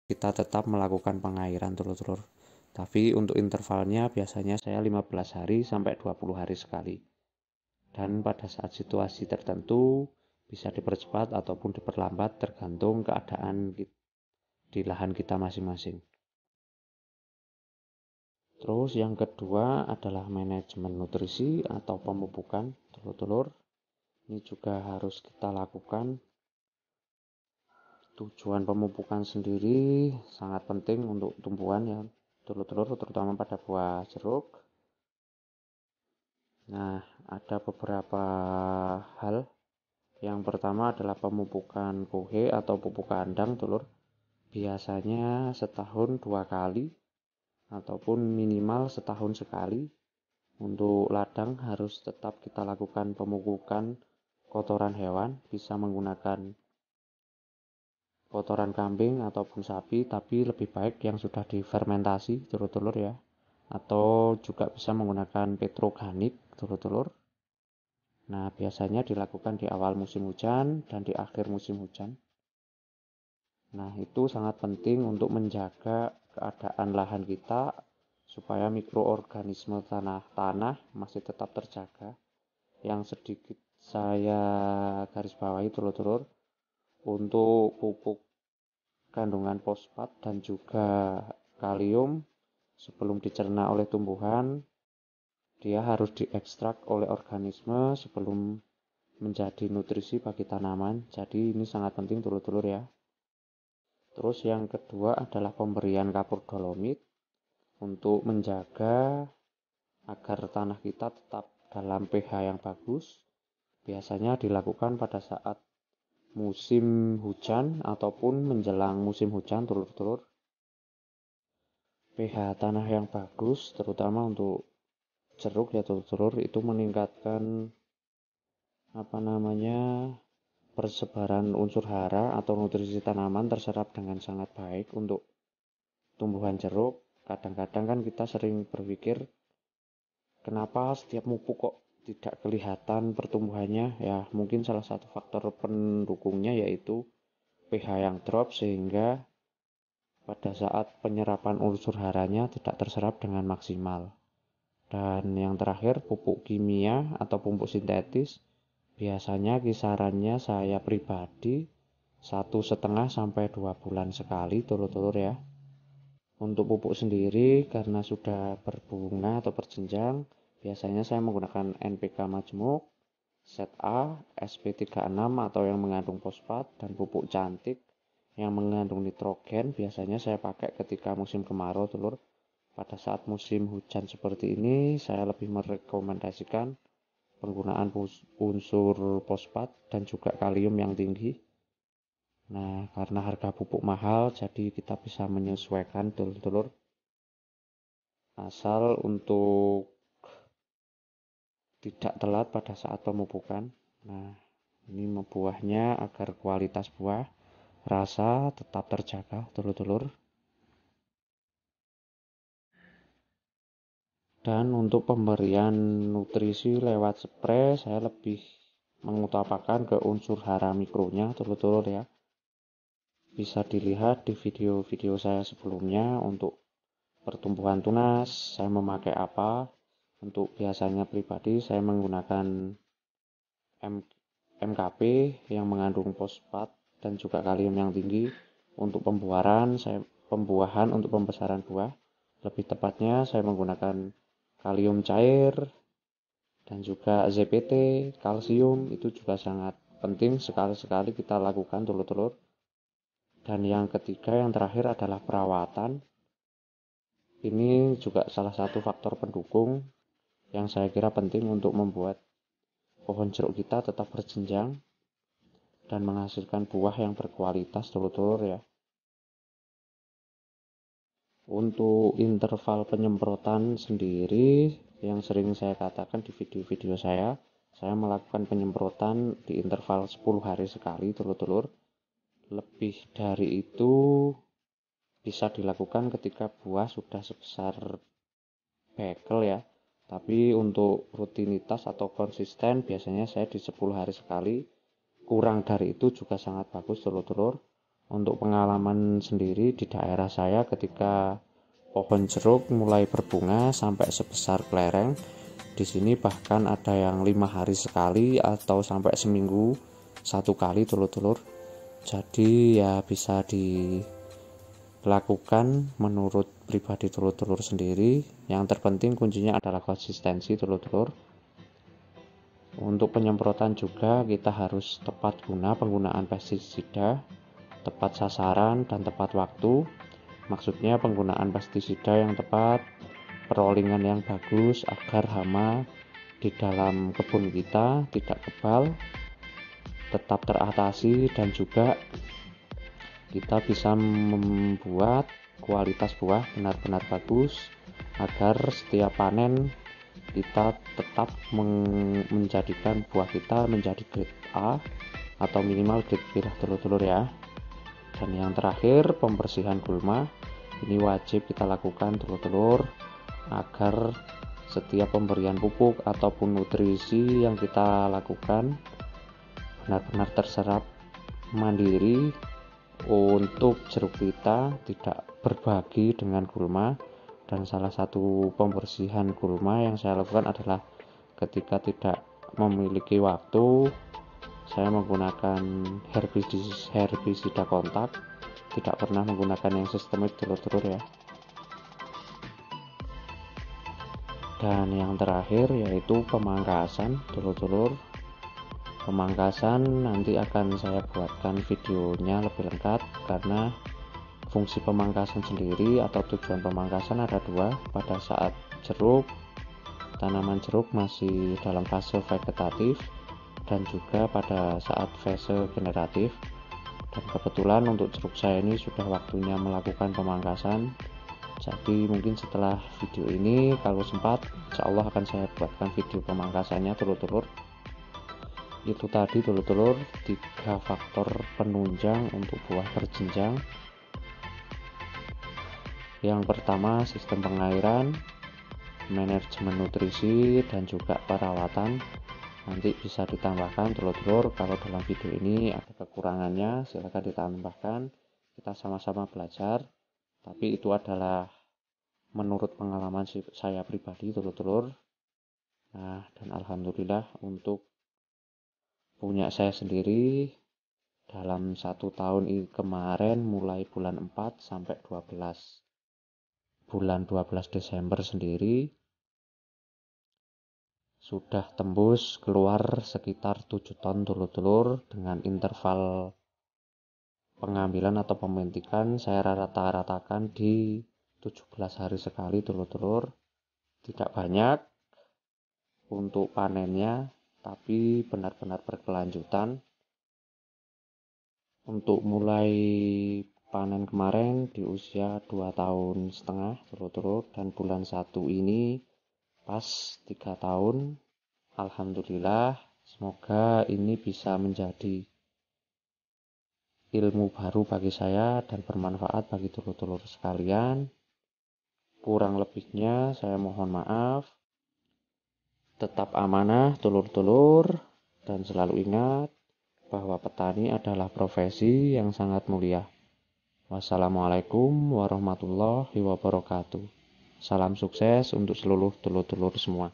kita tetap melakukan pengairan telur-telur. Tapi untuk intervalnya biasanya saya 15 hari sampai 20 hari sekali. Dan pada saat situasi tertentu bisa dipercepat ataupun diperlambat tergantung keadaan di lahan kita masing-masing. Terus yang kedua adalah manajemen nutrisi atau pemupukan telur-telur. Ini juga harus kita lakukan. Tujuan pemupukan sendiri sangat penting untuk tumbuhan ya, telur-telur terutama pada buah jeruk. Nah, ada beberapa hal. Yang pertama adalah pemupukan kohe atau pupuk kandang telur. Biasanya setahun 2 kali ataupun minimal setahun sekali. Untuk ladang harus tetap kita lakukan pemupukan kotoran hewan, bisa menggunakan kotoran kambing ataupun sapi, tapi lebih baik yang sudah difermentasi telur-telur ya, atau juga bisa menggunakan petroganik telur-telur. Nah, biasanya dilakukan di awal musim hujan dan di akhir musim hujan. Nah, itu sangat penting untuk menjaga keadaan lahan kita supaya mikroorganisme tanah masih tetap terjaga. Yang sedikit saya garis bawahi telur-telur, untuk pupuk kandungan fosfat dan juga kalium sebelum dicerna oleh tumbuhan, dia harus diekstrak oleh organisme sebelum menjadi nutrisi bagi tanaman. Jadi ini sangat penting telur-telur ya. Terus yang kedua adalah pemberian kapur dolomit untuk menjaga agar tanah kita tetap dalam pH yang bagus. Biasanya dilakukan pada saat musim hujan ataupun menjelang musim hujan telur-telur. pH tanah yang bagus terutama untuk jeruk ya telur-telur itu meningkatkan persebaran unsur hara atau nutrisi tanaman terserap dengan sangat baik untuk tumbuhan jeruk. Kadang-kadang kan kita sering berpikir kenapa setiap pupuk kok tidak kelihatan pertumbuhannya, ya mungkin salah satu faktor pendukungnya yaitu pH yang drop sehingga pada saat penyerapan unsur haranya tidak terserap dengan maksimal. Dan yang terakhir pupuk kimia atau pupuk sintetis, biasanya kisarannya saya pribadi 1,5 sampai 2 bulan sekali telur-telur ya. Untuk pupuk sendiri karena sudah berbunga atau berjenjang, biasanya saya menggunakan NPK majemuk, ZA, SP36 atau yang mengandung fosfat, dan pupuk cantik yang mengandung nitrogen. Biasanya saya pakai ketika musim kemarau telur. Pada saat musim hujan seperti ini, saya lebih merekomendasikan penggunaan unsur fosfat dan juga kalium yang tinggi. Nah, karena harga pupuk mahal, jadi kita bisa menyesuaikan telur-telur. Asal untuk tidak telat pada saat pemupukan. Nah, ini buahnya agar kualitas buah, rasa tetap terjaga telur-telur. Dan untuk pemberian nutrisi lewat spray, saya lebih mengutamakan ke unsur hara mikronya telur-telur ya. Bisa dilihat di video-video saya sebelumnya untuk pertumbuhan tunas, saya memakai apa. Untuk biasanya pribadi saya menggunakan MKP yang mengandung fosfat dan juga kalium yang tinggi. Untuk pembuahan untuk pembesaran buah, lebih tepatnya saya menggunakan kalium cair dan juga ZPT, kalsium. Itu juga sangat penting sekali-sekali kita lakukan telur-telur. Dan yang ketiga, yang terakhir adalah perawatan. Ini juga salah satu faktor pendukung yang saya kira penting untuk membuat pohon jeruk kita tetap berjenjang dan menghasilkan buah yang berkualitas telur-telur ya. Untuk interval penyemprotan sendiri yang sering saya katakan di video-video saya melakukan penyemprotan di interval 10 hari sekali telur-telur. Lebih dari itu bisa dilakukan ketika buah sudah sebesar bekel ya. Tapi untuk rutinitas atau konsisten biasanya saya di 10 hari sekali. Kurang dari itu juga sangat bagus telur-telur. Untuk pengalaman sendiri di daerah saya ketika pohon jeruk mulai berbunga sampai sebesar kelereng, di sini bahkan ada yang 5 hari sekali atau sampai seminggu satu kali telur-telur. Jadi ya bisa dilakukan menurut pribadi telur-telur sendiri. Yang terpenting kuncinya adalah konsistensi telur-telur. Untuk penyemprotan juga kita harus tepat guna penggunaan pestisida, tepat sasaran dan tepat waktu. Maksudnya penggunaan pestisida yang tepat, perollingan yang bagus agar hama di dalam kebun kita tidak kebal, tetap teratasi, dan juga kita bisa membuat kualitas buah benar-benar bagus agar setiap panen kita tetap menjadikan buah kita menjadi grade A atau minimal grade merah telur-telur ya. Dan yang terakhir, pembersihan gulma. Ini wajib kita lakukan telur-telur agar setiap pemberian pupuk ataupun nutrisi yang kita lakukan benar-benar terserap mandiri untuk jeruk kita, tidak berbagi dengan gulma. Dan salah satu pembersihan gulma yang saya lakukan adalah ketika tidak memiliki waktu, saya menggunakan herbisida kontak, tidak pernah menggunakan yang sistemik telur-telur ya. Dan yang terakhir yaitu pemangkasan telur-telur. Pemangkasan nanti akan saya buatkan videonya lebih lengkap, karena fungsi pemangkasan sendiri atau tujuan pemangkasan ada dua. Pada saat tanaman jeruk masih dalam fase vegetatif, dan juga pada saat fase generatif. Dan kebetulan untuk jeruk saya ini sudah waktunya melakukan pemangkasan. Jadi mungkin setelah video ini kalau sempat, insya Allah akan saya buatkan video pemangkasannya telur-telur. Itu tadi telur-telur 3 faktor penunjang untuk buah berjenjang. Yang pertama, sistem pengairan, manajemen nutrisi, dan juga perawatan. Nanti bisa ditambahkan telur-telur, kalau dalam video ini ada kekurangannya silahkan ditambahkan, kita sama-sama belajar. Tapi itu adalah menurut pengalaman saya pribadi telur-telur. Nah, dan alhamdulillah untuk punya saya sendiri dalam 1 tahun kemarin, mulai bulan 4 sampai 12 Desember sendiri, sudah tembus keluar sekitar 7 ton telur-telur dengan interval pengambilan atau pementikan saya rata-ratakan di 17 hari sekali telur-telur. Tidak banyak untuk panennya, tapi benar-benar berkelanjutan. Untuk mulai panen kemarin di usia 2,5 tahun telur-telur, dan bulan 1 ini pas 3 tahun. Alhamdulillah, semoga ini bisa menjadi ilmu baru bagi saya dan bermanfaat bagi telur-telur sekalian. Kurang lebihnya saya mohon maaf. Tetap amanah telur-telur, dan selalu ingat bahwa petani adalah profesi yang sangat mulia. Wassalamualaikum warahmatullahi wabarakatuh. Salam sukses untuk seluruh telur-telur semua.